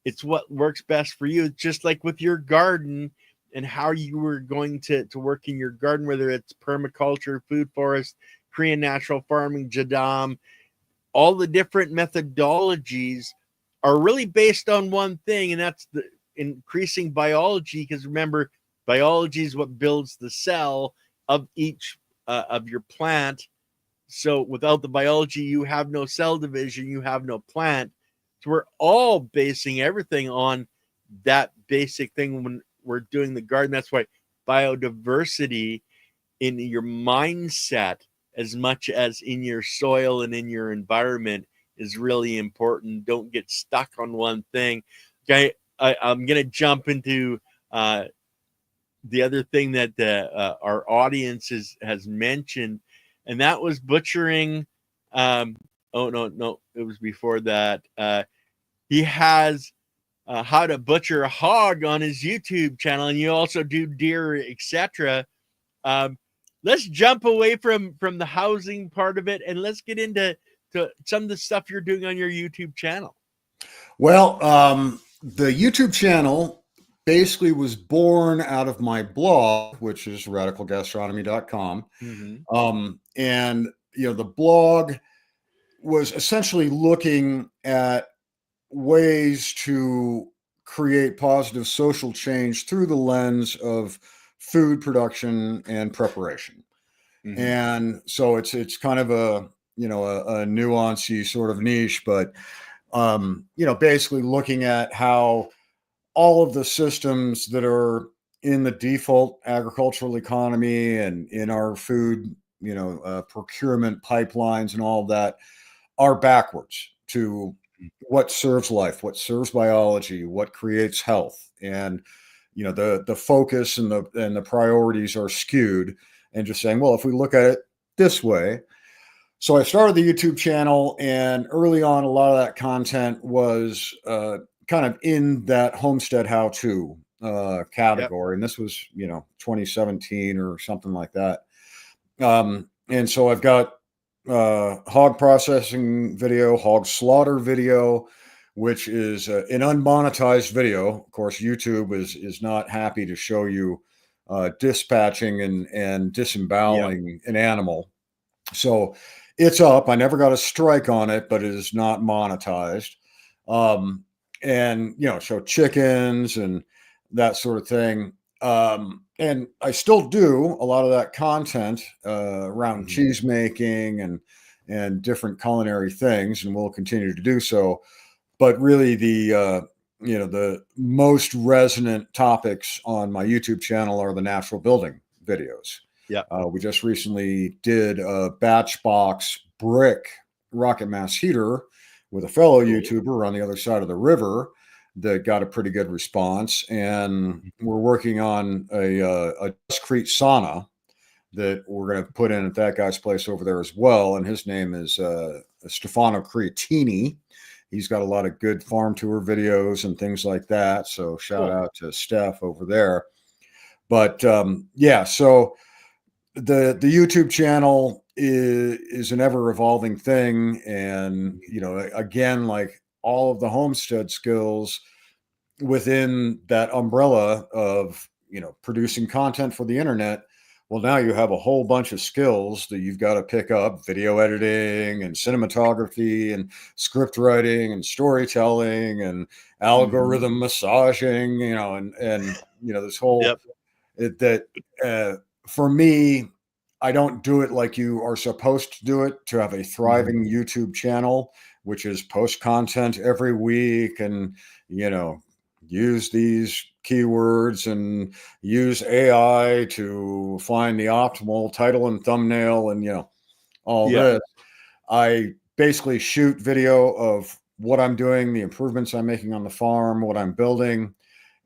It's what works best for you. Just like with your garden and how you were going to work in your garden, whether it's permaculture, food forest, Korean natural farming, jadam, all the different methodologies are really based on one thing, and that's the increasing biology. Because remember, biology is what builds the cell of each of your plant. So without the biology, you have no cell division, you have no plant. So we're all basing everything on that basic thing when we're doing the garden. That's why biodiversity in your mindset as much as in your soil and in your environment is really important. Don't get stuck on one thing. Okay, I'm going to jump into the other thing that our audience has mentioned, and that was butchering. Oh no, it was before that. He has how to butcher a hog on his YouTube channel, and you also do deer, etc. Um, let's jump away from the housing part of it, and let's get into some of the stuff you're doing on your YouTube channel. Well, the YouTube channel basically was born out of my blog, which is radicalgastronomy.com. Mm-hmm. And, the blog was essentially looking at ways to create positive social change through the lens of food production and preparation. Mm-hmm. And so it's kind of a nuancy sort of niche, but basically looking at how all of the systems that are in the default agricultural economy and in our food, procurement pipelines and all of that are backwards to what serves life, what serves biology, what creates health. And, the focus and the priorities are skewed, and just saying, well, if we look at it this way. So I started the YouTube channel, and early on, a lot of that content was kind of in that homestead how-to category. Yep. And this was, 2017 or something like that. And so I've got hog processing video, hog slaughter video, which is an unmonetized video. Of course, YouTube is not happy to show you dispatching and disemboweling an animal. So it's up. I never got a strike on it, but it is not monetized. And, show chickens and that sort of thing. And I still do a lot of that content around cheese making and different culinary things, and we'll continue to do so. But really, the most resonant topics on my YouTube channel are the natural building videos. Yeah. We just recently did a batch box brick rocket mass heater with a fellow YouTuber on the other side of the river that got a pretty good response. And we're working on a discrete sauna that we're going to put in at that guy's place over there as well. And his name is Stefano Creatini. He's got a lot of good farm tour videos and things like that. So shout out to Steph over there. But so the YouTube channel is an ever evolving thing. And, again, like all of the homestead skills within that umbrella of, producing content for the internet. Well, now you have a whole bunch of skills that you've got to pick up: video editing and cinematography and script writing and storytelling and algorithm massaging, and this whole for me, I don't do it like you are supposed to do it to have a thriving YouTube channel. which is post content every week and, use these keywords and use AI to find the optimal title and thumbnail and, all Yeah. this. I basically shoot video of what I'm doing, the improvements I'm making on the farm, what I'm building,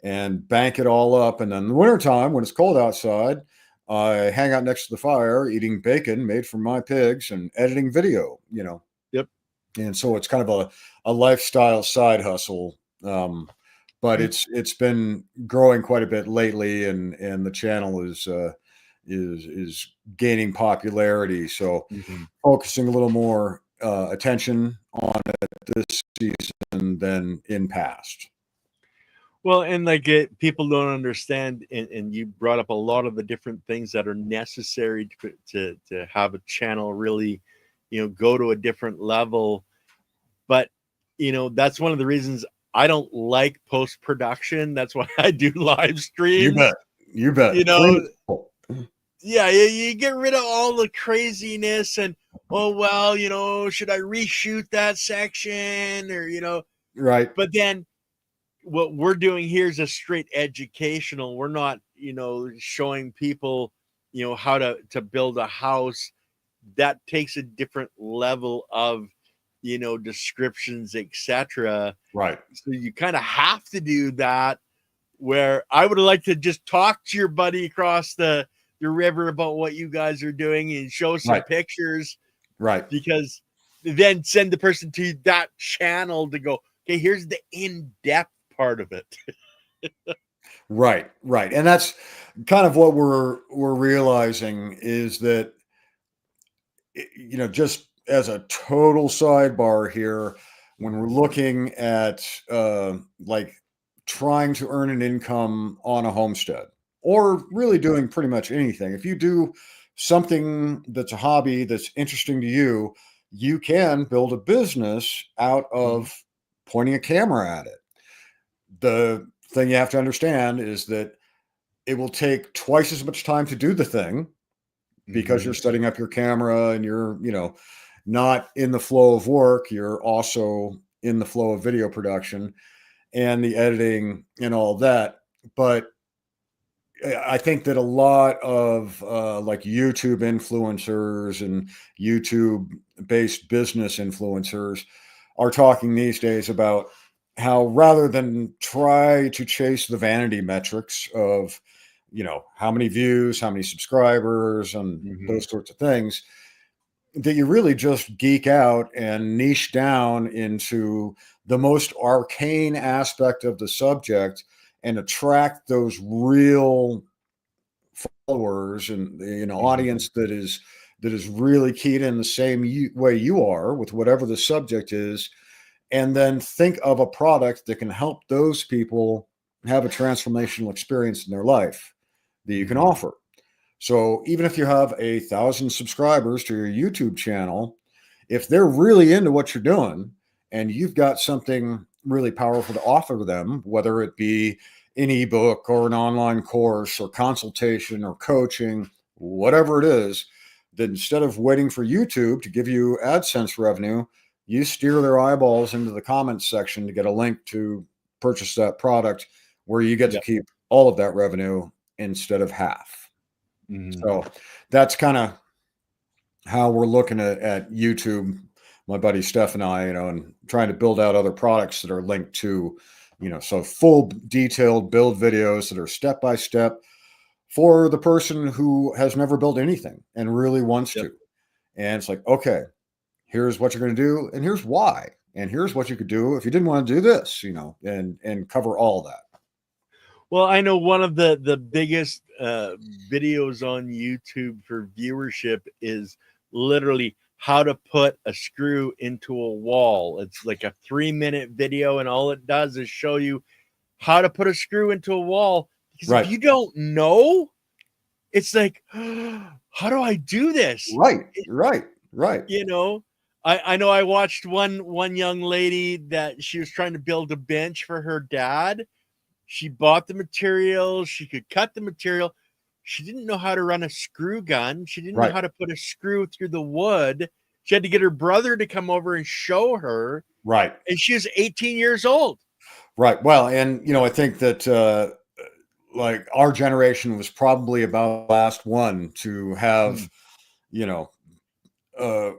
and bank it all up. And then in the wintertime, when it's cold outside, I hang out next to the fire eating bacon made from my pigs and editing video, Yep. And so it's kind of a lifestyle side hustle. But it's been growing quite a bit lately, and the channel is gaining popularity. So Mhm. focusing a little more attention on it this season than in past. Well, and like people don't understand, and you brought up a lot of the different things that are necessary to have a channel really, go to a different level. But that's one of the reasons I don't like post production. That's why I do live You streams. bet. You bet. You Clean know, as coal. yeah, you get rid of all the craziness and should I reshoot that section or. Right. But then what we're doing here is a straight educational. We're not, showing people, how to build a house. That takes a different level of, descriptions, etc. Right. So you kind of have to do that. Where I would like to just talk to your buddy across the river about what you guys are doing and show some Right. pictures, Right. because then send the person to that channel to go, okay, here's the in-depth part of it. Right. Right. And that's kind of what we're realizing is that, just as a total sidebar here, when we're looking at like trying to earn an income on a homestead or really doing pretty much anything, if you do something that's a hobby that's interesting to you, you can build a business out of pointing a camera at it. The thing you have to understand is that it will take twice as much time to do the thing because you're setting up your camera and you're, not in the flow of work. You're also in the flow of video production and the editing and all that. But I think that a lot of like YouTube influencers and YouTube based business influencers are talking these days about how rather than try to chase the vanity metrics of, how many views, how many subscribers, and those sorts of things, that you really just geek out and niche down into the most arcane aspect of the subject and attract those real followers and audience that is really keyed in the same way you are with whatever the subject is, and then think of a product that can help those people have a transformational experience in their life that you can offer. So even if you have 1,000 subscribers to your YouTube channel, if they're really into what you're doing and you've got something really powerful to offer them, whether it be an ebook or an online course or consultation or coaching, whatever it is, then instead of waiting for YouTube to give you AdSense revenue, you steer their eyeballs into the comments section to get a link to purchase that product where you get to keep all of that revenue instead of half. So that's kind of how we're looking at YouTube, my buddy Steph and I, and trying to build out other products that are linked to, so full detailed build videos that are step by step for the person who has never built anything and really wants to. And it's like, okay, here's what you're going to do, and here's why, and here's what you could do if you didn't want to do this, and cover all that. Well, I know one of the biggest videos on YouTube for viewership is literally how to put a screw into a wall. It's like a 3-minute video, and all it does is show you how to put a screw into a wall. Because if you don't know, it's like, how do I do this? Right. I know I watched one young lady that she was trying to build a bench for her dad. She bought the material. She could cut the material. She didn't know how to run a screw gun. She didn't know how to put a screw through the wood. She had to get her brother to come over and show her, Right. and she was 18 years old. Right. Well, and I think that like our generation was probably about the last one to have, you know,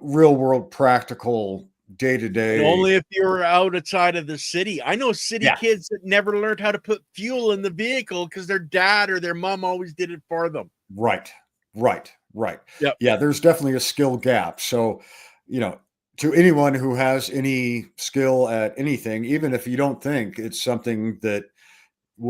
real world practical day to And day. only if you were outside of the city. I know city Yeah. kids that never learned how to put fuel in the vehicle because their dad or their mom always did it for them. Right. Right. Right. Yep. Yeah. There's definitely a skill gap. So, to anyone who has any skill at anything, even if you don't think it's something that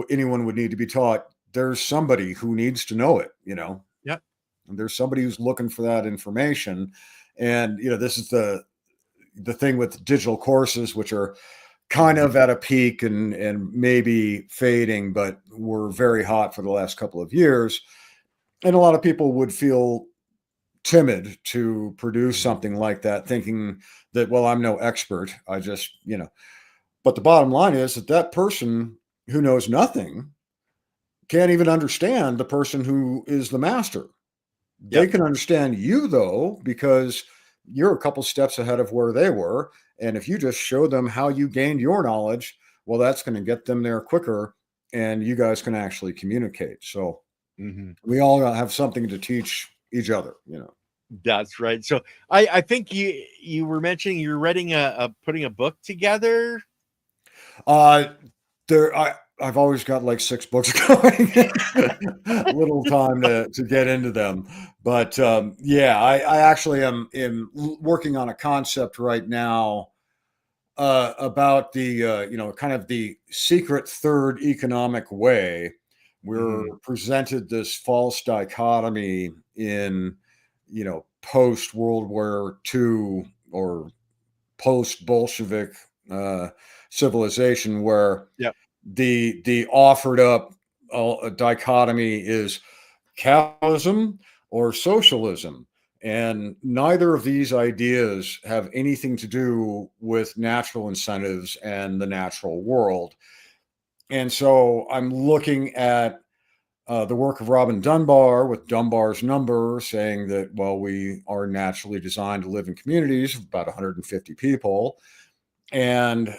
anyone would need to be taught, there's somebody who needs to know it, Yep. and there's somebody who's looking for that information. And, this is the thing with digital courses, which are kind of at a peak and maybe fading, but were very hot for the last couple of years. And a lot of people would feel timid to produce something like that, thinking that, well, I'm no expert. I just, but the bottom line is that person who knows nothing can't even understand the person who is the master. They Yep. can understand you, though, because you're a couple steps ahead of where they were. And if you just show them how you gained your knowledge, well, that's going to get them there quicker, and you guys can actually communicate. So we all have something to teach each other, That's right. So I think you were mentioning you're writing putting a book together. I've always got like 6 books going. Little time to get into them, but yeah, I actually am working on a concept right now about the kind of the secret third economic way. We're presented this false dichotomy in post World War II or post Bolshevik civilization, where Yep. the offered up dichotomy is capitalism or socialism. And neither of these ideas have anything to do with natural incentives and the natural world. And so I'm looking at the work of Robin Dunbar with Dunbar's number, saying that, well, we are naturally designed to live in communities of about 150 people. And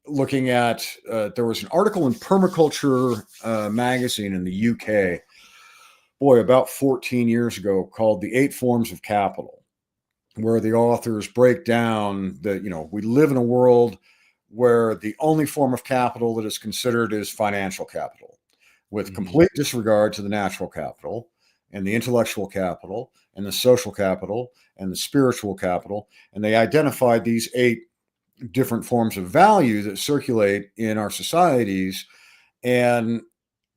looking at, there was an article in Permaculture magazine in the UK, about 14 years ago, called The 8 Forms of Capital, where the authors break down that, we live in a world where the only form of capital that is considered is financial capital, with complete disregard to the natural capital and the intellectual capital and the social capital and the spiritual capital. And they identified these 8 different forms of value that circulate in our societies. And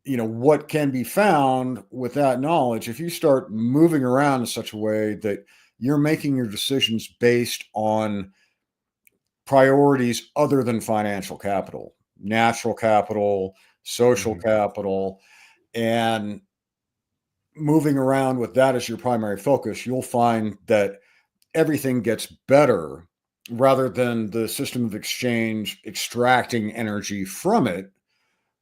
what can be found with that knowledge, if you start moving around in such a way that you're making your decisions based on priorities other than financial capital, natural capital, social capital, and moving around with that as your primary focus, you'll find that everything gets better, rather than the system of exchange extracting energy from it,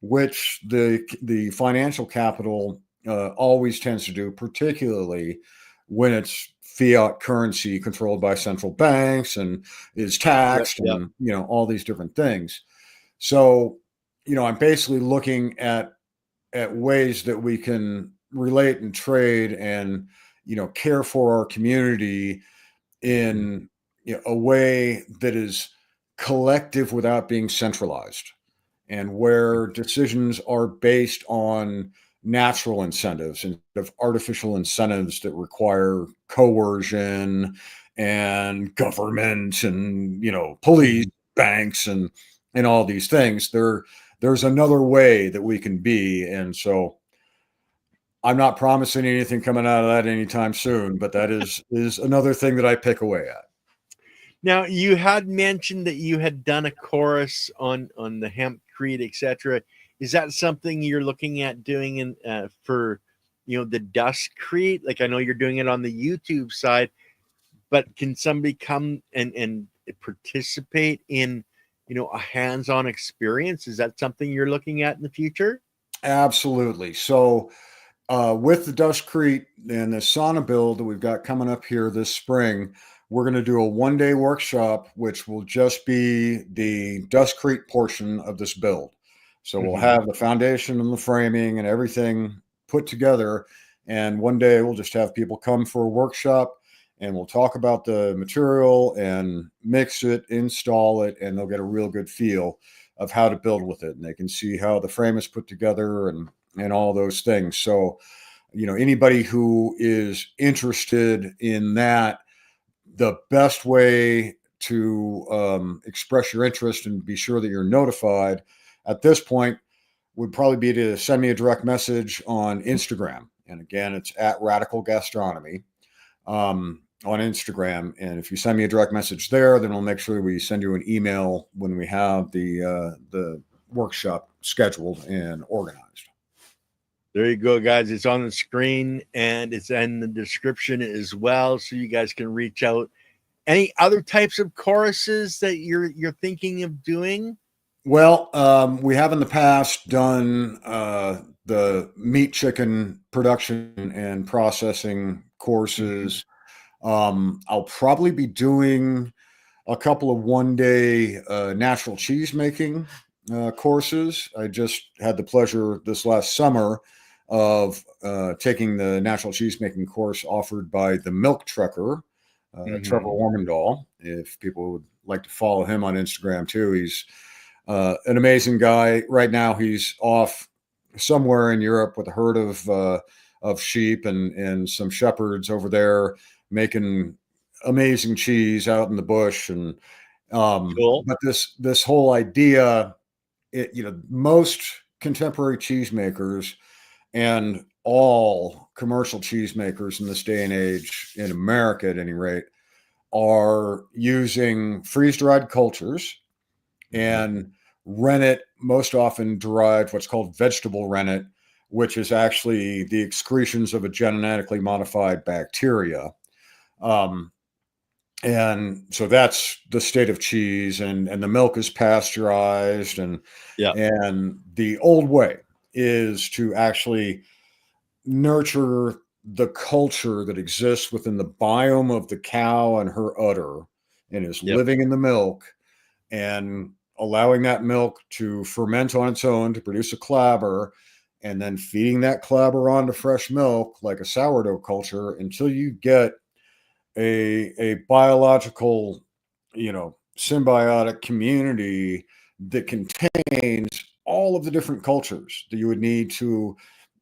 which the financial capital always tends to do, particularly when it's fiat currency controlled by central banks and is taxed. Yep. And all these different things. So I'm basically looking at ways that we can relate and trade and care for our community in a way that is collective without being centralized, and where decisions are based on natural incentives instead of artificial incentives that require coercion and government and police, banks, and all these things. There's another way that we can be. And so I'm not promising anything coming out of that anytime soon, but that is another thing that I pick away at. Now, you had mentioned that you had done a course on the hempcrete, etc. Is that something you're looking at doing in for the dustcrete? Like, I know you're doing it on the YouTube side, but can somebody come and participate in a hands-on experience? Is that something you're looking at in the future? Absolutely. So with the Dustcrete and the sauna build that we've got coming up here this spring, we're going to do a 1-day workshop, which will just be the Dustcrete portion of this build. So we'll have the foundation and the framing and everything put together. And one day we'll just have people come for a workshop and we'll talk about the material and mix it, install it, and they'll get a real good feel of how to build with it. And they can see how the frame is put together and all those things. So, anybody who is interested in that, the best way to express your interest and be sure that you're notified at this point would probably be to send me a direct message on Instagram. And again, it's at Radical Gastronomy on Instagram. And if you send me a direct message there, then we'll make sure we send you an email when we have the workshop scheduled and organized. There you go, guys. It's on the screen and it's in the description as well, so you guys can reach out. Any other types of choruses that you're thinking of doing? Well, we have in the past done the meat chicken production and processing courses. I'll probably be doing a couple of 1-day natural cheese making courses. I just had the pleasure this last summer of taking the natural cheese making course offered by the Milk Trucker, Trevor Warmendahl. If people would like to follow him on Instagram too, he's an amazing guy. Right now, he's off somewhere in Europe with a herd of sheep and some shepherds over there making amazing cheese out in the bush. And Cool. but this whole idea, most contemporary cheesemakers and all commercial cheesemakers in this day and age, in America at any rate, are using freeze-dried cultures and rennet, most often derived what's called vegetable rennet, which is actually the excretions of a genetically modified bacteria. And so that's the state of cheese, and the milk is pasteurized, and the old way is to actually nurture the culture that exists within the biome of the cow and her udder and is living in the milk, and allowing that milk to ferment on its own to produce a clabber, and then feeding that clabber onto fresh milk like a sourdough culture until you get a biological, symbiotic community that contains all of the different cultures that you would need to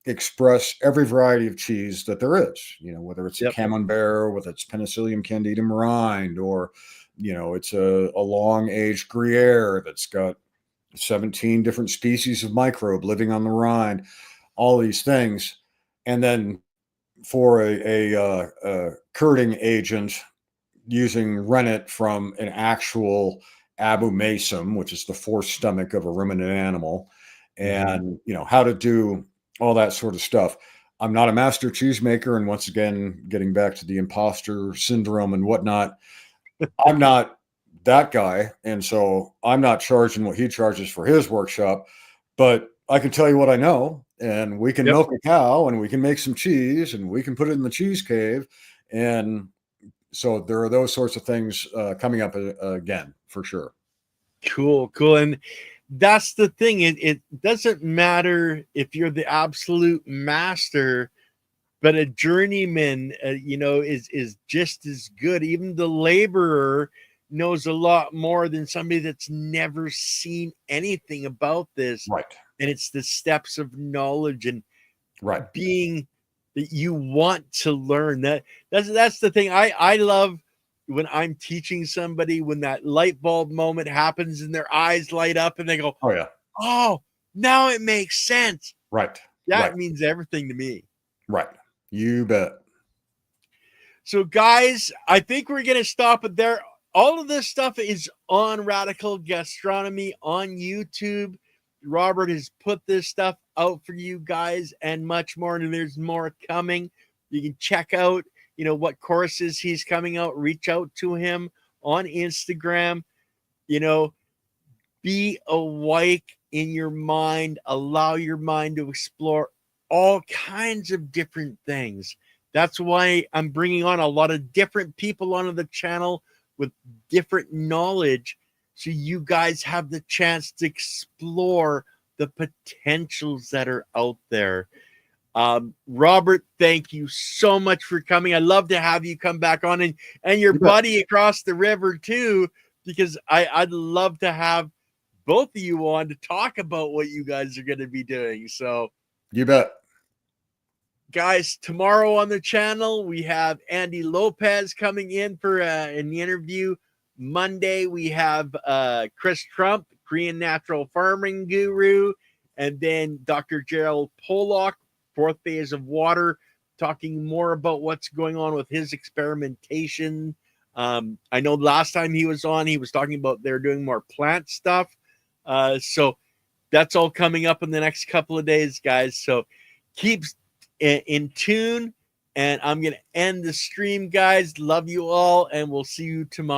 express every variety of cheese that there is, whether it's a camembert with its Penicillium candidum rind, or, it's a long aged Gruyere that's got 17 different species of microbe living on the rind, all these things. And then for a curding agent, using rennet from an actual abomasum, which is the fourth stomach of a ruminant animal, and how to do all that sort of stuff. I'm not a master cheesemaker, and once again, getting back to the imposter syndrome and whatnot, I'm not that guy, and so I'm not charging what he charges for his workshop, but I can tell you what I know, and we can milk a cow, and we can make some cheese, and we can put it in the cheese cave. And so there are those sorts of things coming up again, for sure. Cool. And that's the thing. It doesn't matter if you're the absolute master, but a journeyman, is just as good. Even the laborer knows a lot more than somebody that's never seen anything about this. Right. And it's the steps of knowledge and being that you want to learn. That's the thing. I love when I'm teaching somebody, when that light bulb moment happens and their eyes light up and they go, oh yeah, oh, now it makes sense. Right. That means everything to me. Right. You bet. So guys, I think we're going to stop it there. All of this stuff is on Radical Gastronomy on YouTube. Robert has put this stuff out for you guys and much more. And there's more coming. You can check out, what courses he's coming out. Reach out to him on Instagram. Be awake in your mind. Allow your mind to explore all kinds of different things. That's why I'm bringing on a lot of different people onto the channel with different knowledge, so you guys have the chance to explore the potentials that are out there. Robert, thank you so much for coming. I'd love to have you come back on, and your buddy across the river too, because I'd love to have both of you on to talk about what you guys are going to be doing. So you bet. Guys, tomorrow on the channel, we have Andy Lopez coming in for an interview. Monday, we have Chris Trump, Korean natural farming guru, and then Dr. Gerald Pollock, Fourth Phase of Water, talking more about what's going on with his experimentation. I know last time he was on, he was talking about they're doing more plant stuff. So that's all coming up in the next couple of days, guys. So keep in tune, and I'm going to end the stream, guys. Love you all, and we'll see you tomorrow.